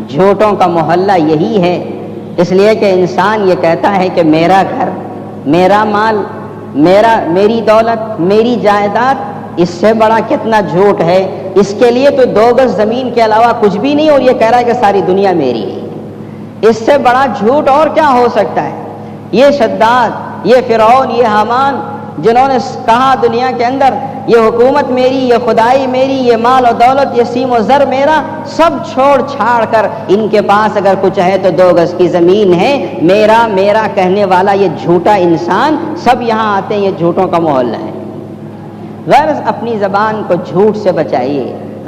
جھوٹوں کا محلہ یہی ہے, اس لیے کہ انسان یہ کہتا ہے کہ میرا گھر, میرا مال, میری دولت, میری جائیداد, اس سے بڑا کتنا جھوٹ ہے. اس کے لیے تو 2 گز زمین کے علاوہ کچھ بھی نہیں, اور یہ کہہ رہا ہے کہ ساری دنیا میری ہے. اس سے بڑا جھوٹ اور کیا ہو سکتا ہے؟ یہ شداد, یہ فرعون, یہ حامان جنہوں نے کہا دنیا کے اندر یہ حکومت میری, یہ خدائی میری, یہ مال و دولت, یہ سیم و زر میرا, سب چھوڑ چھاڑ کر ان کے پاس اگر کچھ ہے تو 2 گز کی زمین ہے, میرا میرا کہنے والا یہ جھوٹا انسان, سب یہاں آتے ہیں, یہ جھوٹوں کا محلہ ہے. غرض اپنی زبان کو جھوٹ سے بچائیے,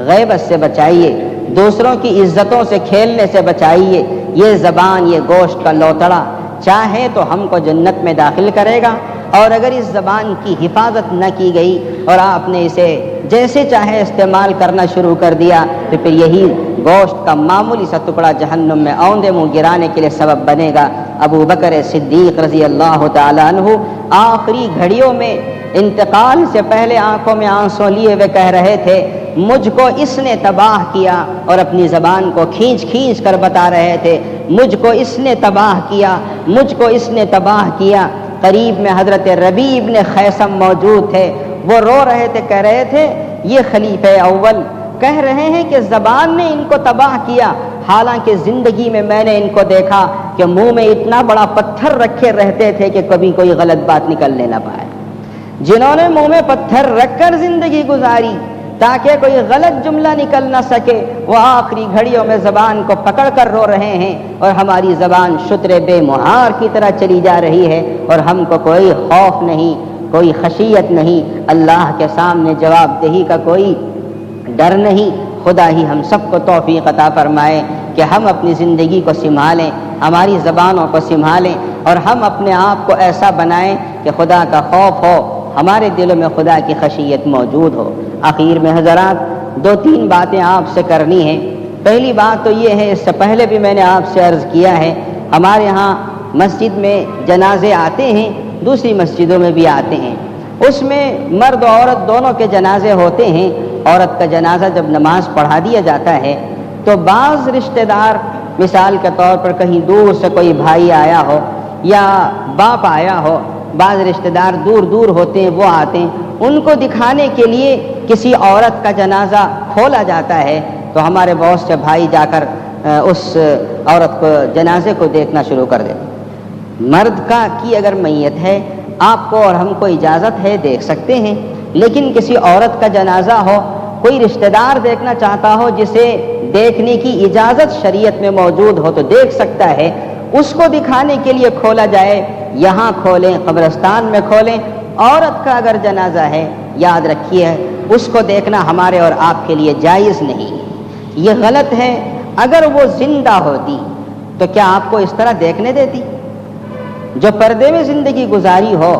غیبت سے بچائیے, دوسروں کی عزتوں سے کھیلنے سے بچائیے. یہ زبان, یہ گوشت کا لوتڑا چاہے تو ہم کو جنت میں داخل کرے گا, اور اگر اس زبان کی حفاظت نہ کی گئی اور آپ نے اسے جیسے چاہے استعمال کرنا شروع کر دیا تو پھر یہی گوشت کا معمولی سا ٹکڑا جہنم میں اوندے منہ گرانے کے لیے سبب بنے گا. ابو بکر صدیق رضی اللہ تعالیٰ عنہ آخری گھڑیوں میں انتقال سے پہلے آنکھوں میں آنسو لیے ہوئے کہہ رہے تھے مجھ کو اس نے تباہ کیا, اور اپنی زبان کو کھینچ کھینچ کر بتا رہے تھے مجھ کو اس نے تباہ کیا, مجھ کو اس نے تباہ کیا. قریب میں حضرت ربیع ابن خیثم موجود تھے, وہ رو رہے تھے, کہہ رہے تھے یہ خلیفہ اول کہہ رہے ہیں کہ زبان نے ان کو تباہ کیا, حالانکہ زندگی میں میں نے ان کو دیکھا کہ منہ میں اتنا بڑا پتھر رکھے رہتے تھے کہ کبھی کوئی غلط بات نکلنے نہ پائے. جنہوں نے منہ میں پتھر رکھ کر زندگی گزاری تاکہ کوئی غلط جملہ نکل نہ سکے, وہ آخری گھڑیوں میں زبان کو پکڑ کر رو رہے ہیں, اور ہماری زبان شتر بے مہار کی طرح چلی جا رہی ہے, اور ہم کو کوئی خوف نہیں, کوئی خشیت نہیں, اللہ کے سامنے جواب دہی کا کوئی ڈر نہیں. خدا ہی ہم سب کو توفیق عطا فرمائے کہ ہم اپنی زندگی کو سنبھالیں, ہماری زبانوں کو سنبھالیں, اور ہم اپنے آپ کو ایسا بنائیں کہ خدا کا خوف ہو, ہمارے دلوں میں خدا کی خشیت موجود ہو. آخر میں حضرات 2-3 باتیں آپ سے کرنی ہیں. پہلی بات تو یہ ہے, اس سے پہلے بھی میں نے آپ سے عرض کیا ہے, ہمارے ہاں مسجد میں جنازے آتے ہیں, دوسری مسجدوں میں بھی آتے ہیں, اس میں مرد و عورت دونوں کے جنازے ہوتے ہیں. عورت کا جنازہ جب نماز پڑھا دیا جاتا ہے تو بعض رشتہ دار مثال کے طور پر کہیں دور سے کوئی بھائی آیا ہو یا باپ آیا ہو, بعض رشتہ دار دور دور ہوتے ہیں وہ آتے ہیں، ان کو دکھانے کے لیے کسی عورت کا جنازہ کھولا جاتا ہے تو ہمارے بہت سے بھائی جا کر اس عورت کو جنازے کو دیکھنا شروع کر دیتے ہیں۔ مرد کی اگر میت ہے آپ کو اور ہم کو اجازت ہے دیکھ سکتے ہیں، لیکن کسی عورت کا جنازہ ہو، کوئی رشتہ دار دیکھنا چاہتا ہو جسے دیکھنے کی اجازت شریعت میں موجود ہو تو دیکھ سکتا ہے، اس کو دکھانے کے لیے کھولا جائے، یہاں کھولیں قبرستان میں کھولیں۔ عورت کا اگر جنازہ ہے یاد رکھیے اس کو دیکھنا ہمارے اور آپ کے لیے جائز نہیں، یہ غلط ہے۔ اگر وہ زندہ ہوتی تو کیا آپ کو اس طرح دیکھنے دیتی؟ جو پردے میں زندگی گزاری ہو،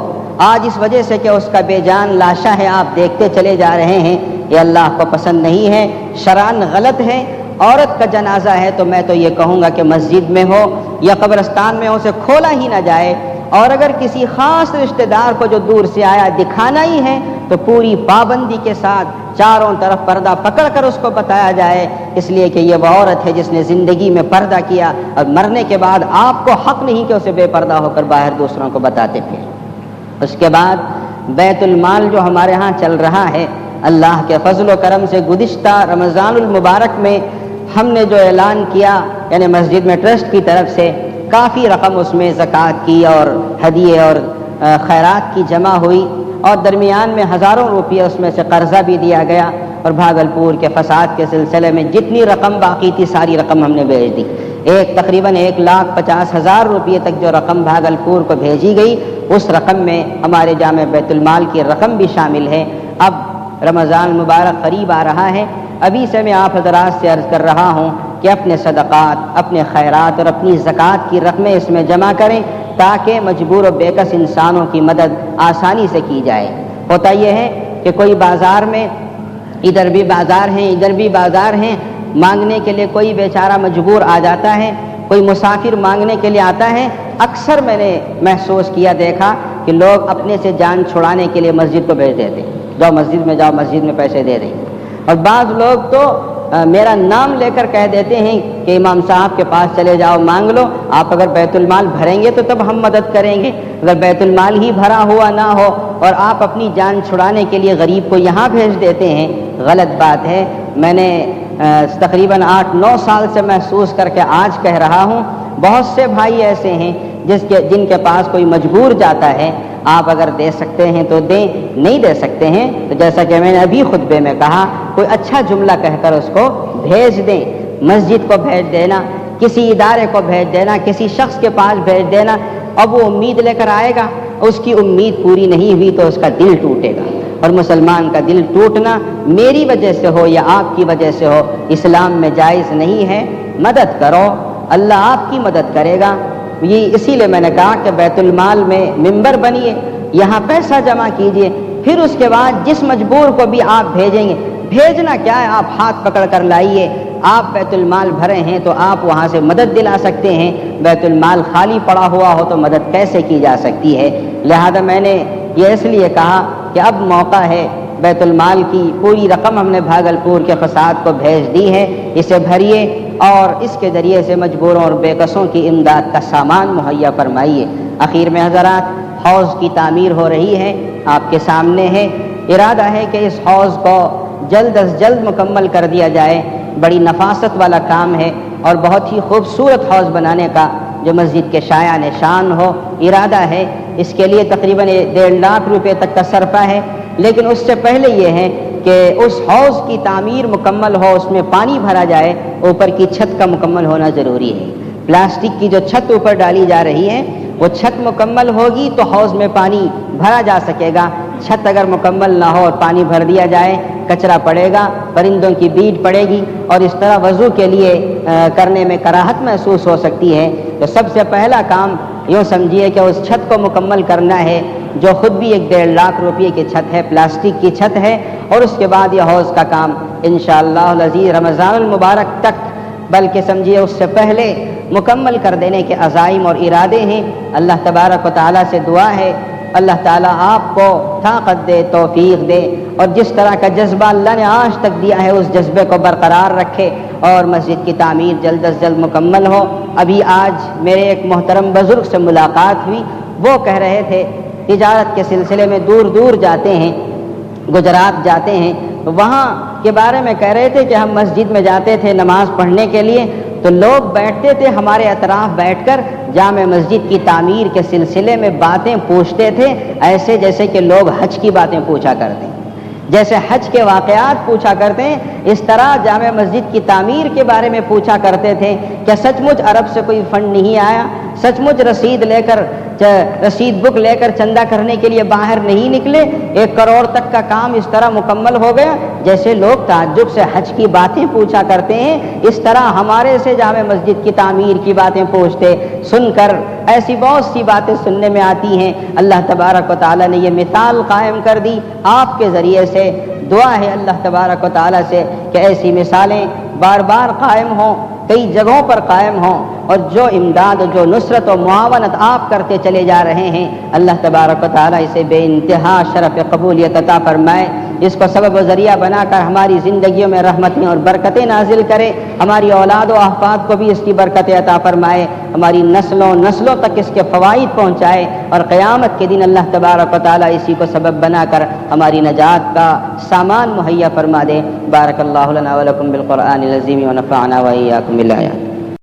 آج اس وجہ سے کہ اس کا بے جان لاشا ہے آپ دیکھتے چلے جا رہے ہیں، یہ اللہ کو پسند نہیں ہے، شرعاً غلط ہے۔ عورت کا جنازہ ہے تو میں تو یہ کہوں گا کہ مسجد میں ہو یا قبرستان میں ہو اسے کھولا ہی نہ جائے، اور اگر کسی خاص رشتہ دار کو جو دور سے آیا دکھانا ہی ہے تو پوری پابندی کے ساتھ چاروں طرف پردہ پکڑ کر اس کو بتایا جائے، اس لیے کہ یہ وہ عورت ہے جس نے زندگی میں پردہ کیا، اور مرنے کے بعد آپ کو حق نہیں کہ اسے بے پردہ ہو کر باہر دوسروں کو بتاتے پھر۔ اس کے بعد بیت المال جو ہمارے ہاں چل رہا ہے، اللہ کے فضل و کرم سے گزشتہ رمضان المبارک میں ہم نے جو اعلان کیا، یعنی مسجد میں ٹرسٹ کی طرف سے کافی رقم اس میں زکوٰۃ کی اور ہدیے اور خیرات کی جمع ہوئی، اور درمیان میں ہزاروں روپیہ اس میں سے قرضہ بھی دیا گیا، اور بھاگلپور کے فساد کے سلسلے میں جتنی رقم باقی تھی ساری رقم ہم نے بھیج دی۔ تقریباً 1,50,000 روپئے تک جو رقم بھاگلپور کو بھیجی گئی، اس رقم میں ہمارے جامع بیت المال کی رقم بھی شامل ہے۔ اب رمضان مبارک قریب آ رہا ہے، ابھی سے میں آپ حضرات سے عرض کر رہا ہوں کہ اپنے صدقات، اپنے خیرات اور اپنی زکوٰۃ کی رقمیں اس میں جمع کریں تاکہ مجبور و بےکس انسانوں کی مدد آسانی سے کی جائے۔ ہوتا یہ ہے کہ کوئی بازار میں ادھر بھی بازار ہیں ادھر بھی بازار ہیں، مانگنے کے لیے کوئی بیچارہ مجبور آ جاتا ہے، کوئی مسافر مانگنے کے لیے آتا ہے، اکثر میں نے محسوس کیا دیکھا کہ لوگ اپنے سے جان چھڑانے کے لیے مسجد کو بھیج دیتے ہیں، جاؤ مسجد میں جاؤ، مسجد میں پیسے دے دیں، اور بعض لوگ تو میرا نام لے کر کہہ دیتے ہیں کہ امام صاحب کے پاس چلے جاؤ مانگ لو، آپ اگر بیت المال بھریں گے تو تب ہم مدد کریں گے، اگر بیت المال ہی بھرا ہوا نہ ہو اور آپ اپنی جان چھڑانے کے لیے غریب کو یہاں بھیج دیتے ہیں، غلط بات ہے۔ میں نے تقریباً 8-9 سال سے محسوس کر کے آج کہہ رہا ہوں، بہت سے بھائی ایسے ہیں جن کے پاس کوئی مجبور جاتا ہے، آپ اگر دے سکتے ہیں تو دیں، نہیں دے سکتے ہیں تو جیسا کہ میں نے ابھی خطبے میں کہا، کوئی اچھا جملہ کہہ کر اس کو بھیج دیں، مسجد کو بھیج دینا، کسی ادارے کو بھیج دینا، کسی شخص کے پاس بھیج دینا، اب وہ امید لے کر آئے گا، اس کی امید پوری نہیں ہوئی تو اس کا دل ٹوٹے گا، اور مسلمان کا دل ٹوٹنا میری وجہ سے ہو یا آپ کی وجہ سے ہو اسلام میں جائز نہیں ہے۔ مدد کرو، اللہ آپ کی مدد کرے گا۔ یہ اسی لیے میں نے کہا کہ بیت المال میں ممبر بنیے، یہاں پیسہ جمع کیجئے، پھر اس کے بعد جس مجبور کو بھی آپ بھیجیں گے، بھیجنا کیا ہے، آپ ہاتھ پکڑ کر لائیے۔ آپ بیت المال بھرے ہیں تو آپ وہاں سے مدد دلا سکتے ہیں، بیت المال خالی پڑا ہوا ہو تو مدد کیسے کی جا سکتی ہے؟ لہذا میں نے یہ اس لیے کہا کہ اب موقع ہے، بیت المال کی پوری رقم ہم نے بھاگلپور کے فساد کو بھیج دی ہے، اسے بھریے اور اس کے ذریعے سے مجبوروں اور بے کسوں کی امداد کا سامان مہیا فرمائیے۔ اخیر میں حضرات، حوض کی تعمیر ہو رہی ہے، آپ کے سامنے ہے، ارادہ ہے کہ اس حوض کو جلد از جلد مکمل کر دیا جائے، بڑی نفاست والا کام ہے اور بہت ہی خوبصورت حوض بنانے کا جو مسجد کے شایان شان ہو، ارادہ ہے۔ اس کے لیے تقریباً 1.5 لاکھ روپے تک کا صرفہ ہے، لیکن اس سے پہلے یہ ہے کہ اس حوض کی تعمیر مکمل ہو، اس میں پانی بھرا جائے، اوپر کی چھت کا مکمل ہونا ضروری ہے۔ پلاسٹک کی جو چھت اوپر ڈالی جا رہی ہے وہ چھت مکمل ہوگی تو حوض میں پانی بھرا جا سکے گا، چھت اگر مکمل نہ ہو اور پانی بھر دیا جائے کچرا پڑے گا، پرندوں کی بیٹ پڑے گی اور اس طرح وضو کے لیے کرنے میں کراہت محسوس ہو سکتی ہے۔ تو سب سے پہلا کام یوں سمجھیے کہ اس چھت کو مکمل کرنا ہے، جو خود بھی 1.5 لاکھ روپے کی چھت ہے، پلاسٹک کی چھت ہے، اور اس کے بعد یہ حوض کا کام انشاءاللہ العزیز رمضان المبارک تک، بلکہ سمجھیے اس سے پہلے مکمل کر دینے کے عزائم اور ارادے ہیں۔ اللہ تبارک و تعالیٰ سے دعا ہے اللہ تعالیٰ آپ کو طاقت دے، توفیق دے، اور جس طرح کا جذبہ اللہ نے آج تک دیا ہے اس جذبے کو برقرار رکھے اور مسجد کی تعمیر جلد از جلد مکمل ہو۔ ابھی آج میرے ایک محترم بزرگ سے ملاقات ہوئی، وہ کہہ رہے تھے تجارت کے سلسلے میں دور دور جاتے ہیں، گجرات جاتے ہیں، وہاں کے بارے میں کہہ رہے تھے کہ ہم مسجد میں جاتے تھے نماز پڑھنے کے لیے، تو لوگ بیٹھتے تھے ہمارے اطراف بیٹھ کر جامع مسجد کی تعمیر کے سلسلے میں باتیں پوچھتے تھے، ایسے جیسے کہ لوگ حج کی باتیں پوچھا کرتے ہیں، جیسے حج کے واقعات پوچھا کرتے ہیں، اس طرح جامع مسجد کی تعمیر کے بارے میں پوچھا کرتے تھے کہ سچ مچ عرب سے کوئی فنڈ نہیں آیا، سچ مچ رسید بک لے کر چندہ کرنے کے لیے باہر نہیں نکلے، 1 کروڑ تک کا کام اس طرح مکمل ہو گیا، جیسے لوگ تعجب سے حج کی باتیں پوچھا کرتے ہیں، اس طرح ہمارے سے جامع مسجد کی تعمیر کی باتیں پوچھتے، سن کر ایسی بہت سی باتیں سننے میں آتی ہیں۔ اللہ تبارک و تعالیٰ نے یہ مثال قائم کر دی آپ کے ذریعے سے۔ دعا ہے اللہ تبارک و تعالیٰ سے کہ ایسی مثالیں بار بار قائم ہوں، کئی جگہوں پر قائم ہوں، اور جو امداد، جو نصرت و معاونت آپ کرتے چلے جا رہے ہیں، اللہ تبارک و تعالیٰ اسے بے انتہا شرف قبولیت عطا فرمائے، اس کو سبب و ذریعہ بنا کر ہماری زندگیوں میں رحمتیں اور برکتیں نازل کرے، ہماری اولاد و احفاد کو بھی اس کی برکتیں عطا فرمائے، ہماری نسلوں تک اس کے فوائد پہنچائے، اور قیامت کے دن اللہ تبارک و تعالیٰ اسی کو سبب بنا کر ہماری نجات کا سامان مہیا فرما دے۔ بارک اللہ لنا ولکم بالقرآن العظیم ونفعنا وإیاکم بالآیات۔